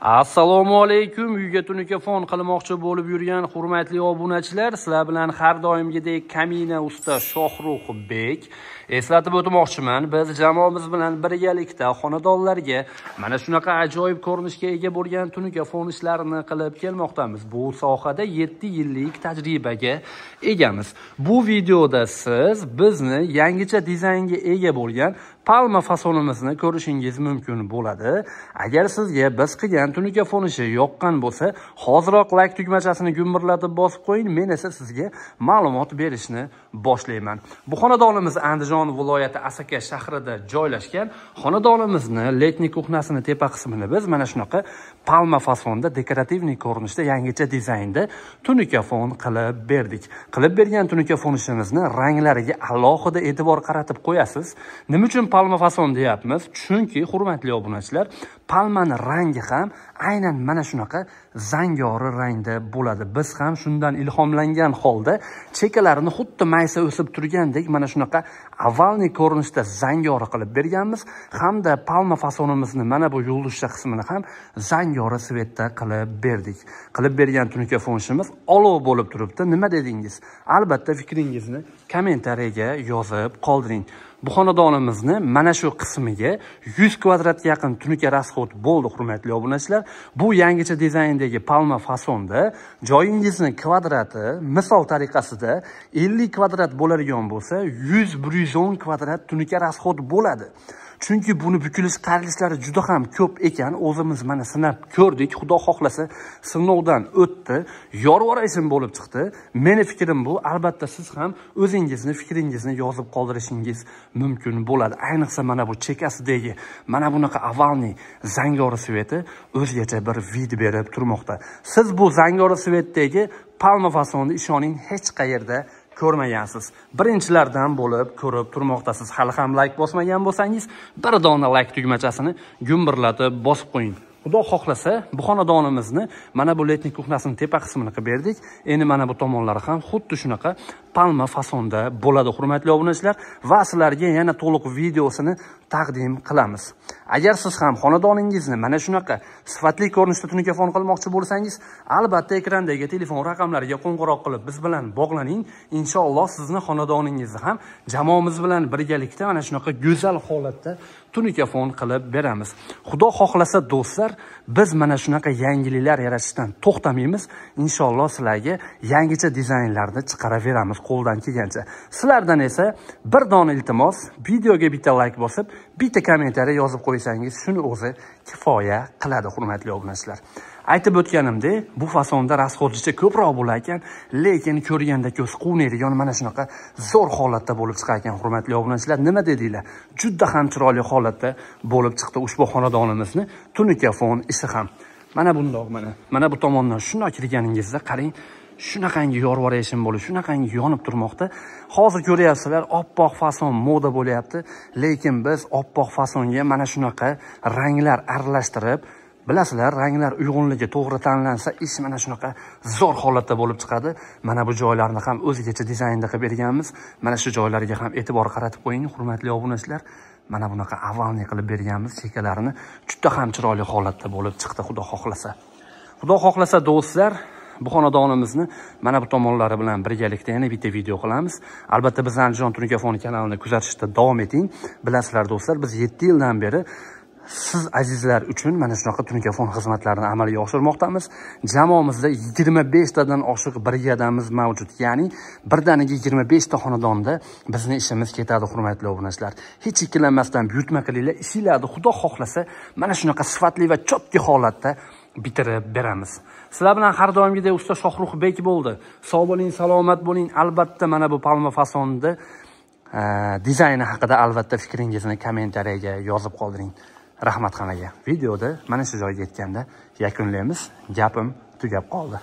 Assalomu alaykum. Uyga tunikafon qilmoqchi bo'lib yurgan hurmatli obunachilar, sizlar bilan har doimgidek Kamina usta Shohrux Bek eslatib o'tmoqchiman. Biz jamoamiz bilan birgalikda xonadonlarga mana shunaqa ajoyib ko'rinishga ega bo'lgan tunikafon ishlarini qilib kelmoqdamiz. Bu sohada 7 yillik tajribaga egamiz. Bu videoda siz bizni yangicha dizaynga ega bo'lgan palma fasonimizni ko'rishingiz mumkin bo'ladi. Agar sizga biz qilgan tunikafon ishi yoqqan bo'lsa, hoziroq like tugmachasini gumburlatib bosib qo'ying. Men esa sizga ma'lumot berishni boshlayman. Bu xonadonimiz Andijon viloyati Asaka shahrida joylashgan. Xonadonimizni letniy kuxnasini tepa qismini biz mana shunaqa palma fasonda dekorativniy ko'rinishda yangicha dizaynda tunikafon qilib berdik. Qilib bergan tunikafon ishimizni ranglariga alohida e'tibor qaratib qo'yasiz. Nima uchun palma fason deyapmiz? Chunki hurmatli obunachilar, palmani rangi ham aynan mana shunaqa zangori rangda bo'ladi. Biz ham shundan ilhomlangan holda chekalarini xuddi maysa o'sib turgandek mana shunaqa avalniy ko'rinishda zangori qilib berganmiz, hamda palma fasonimizni mana bu yulduzcha qismini ham zangori svetda qilib berdik. Qilib bergan tunikafon ishimiz olov bo'lib turibdi. Nima dedingiz? Albatta fikringizni kommentariyaga yozib qoldiring. Bu xonadonimizni mana shu qismiga 100 kvadratga yaqin tunika rasxod bo'ldi, hurmatli obunachilar. Bu yangicha dizayndagi palma fasonda joyingizni kvadrati misol tariqasida 50 kvadrat bo'ladigan bo'lsa, 100-110 kvadrat tunika rasxod bo'ladi. Chunki buni bukilish qarilishlari juda ham ko'p ekan. O'zimiz mana sinab ko'rdik. Xudo xohlasa sinovdan o'tdi. Yorvor ishim bo'lib chiqdi. Meni fikrim bu. Albatta siz ham o'zingizni fikringizni yozib qoldirishingiz mumkin bo'ladi. Ayniqsa mana bu chekasidagi mana bunaqa avalniy zangori sveti o'zgacha bir vid berib turmoqda. Siz bu zangori svetdagi palma fasonni ishoning hech qayerda ko'rmagansiz. Birinchilardan bo'lib ko'rib turmoqdasiz. Hali ham like bosmagan bo'lsangiz, bir dona like tugmachasini gumburlatib bosib qo'ying. Xudo xohlasa bu xonadonimizni mana bu letniy kuxnasining tepa qismini qilib berdik. Endi mana bu tomonlari ham xuddi shunaqa palma fasonda bo'ladi, hurmatli obunachilar, va sizlarga yana to'liq videosini taqdim qilamiz. Agar siz ham xonadoningizni mana shunaqa sifatli ko'rinishda tunikafon qilmoqchi bo'lsangiz, albatta ekrandagi telefon raqamlariga qo'ng'iroq qilib biz bilan bog'laning. Inshaalloh sizni xonadoningizni ham jamoamiz bilan birgalikda mana shunaqa go'zal holatda tunikafon qilib beramiz. Xudo xohlasa do'stlar, biz mana shunaqa yangiliklar yaratishdan to'xtamaymiz. Inshaalloh sizlarga yangicha dizaynlarni chiqaraveramiz qo'ldan kelgancha. Sizlardan esa bir dona iltimos, videoga bitta like bosib, bitta kommentariy yozib qo'ysangiz, shuni o'zi kifoya qiladi, hurmatli obunachilar. Aytib o'tganimdek, bu fasonda rasxodjicha ko'proq bo'lar ekan, lekin ko'rganda ko'z quvnaydigan mana shunaqa zo'r holatda bo'lib chiqar ekan, hurmatli obunachilar. Nima dedinglar? Juda ham chiroyli holatda bo'lib chiqdi ushbu xonadonimizni tunikafon ishi ham. Mana bundoq mana bu tomondan shunday kirganingizda qarang, shunaqangi yorvor ishim bo'lib, shunaqangi yonib turmoqda. Hozir ko'ryapsizlar, oppoq fason moda bo'lyapti, lekin biz oppoq fasonga mana shunaqa ranglar aralashtirib, bilasizlar, ranglar uyg'unligi to'g'ri tanlansa, ish mana shunaqa zo'r holatda bo'lib chiqadi. Mana bu joylarni ham o'zgacha dizaynda qilib berganmiz. Mana shu joylarga ham e'tibor qaratib qo'ying, hurmatli obunachilar. Mana bunaqa avalniy qilib berganmiz, chekalarini juda ham chiroyli holatda bo'lib chiqdi, xudo xohlasa. Xudo xohlasa do'stlar, bu xonadonimizni mana bu tomonlari bilan birgalikda yana bitta video qilamiz. Albatta biz Andijon tunikafon kanalini kuzatishda davom eting. Bilasizlar do'stlar, biz 7 yildan beri siz azizlar uchun mana shunaqa tunikafon xizmatlarini amalga oshirmoqdamiz. Jamoamizda 25 tadan oshiq brigadamiz mavjud. Ya'ni birdaniga 25 ta xonadonda bizning ishimiz ketadi, hurmatli obunachilar. Hech ikkilanmasdan buyurtma qilinglar, ishinglarni Xudo xohlasa mana shunaqa sifatli va chotki holatda bitirib beramiz. Sizlar bilan har doimgidek usta Shohrux Bek bo'ldi. Sog' bo'ling, salomat bo'ling. Albatta mana bu palma fasonda dizayni haqida albatta fikringizni kommentariyaga yozib qoldiring. Rahmat xonaga. Videoda mana shu joyga yetganda yakunlaymiz. Gapim tugab qoldi.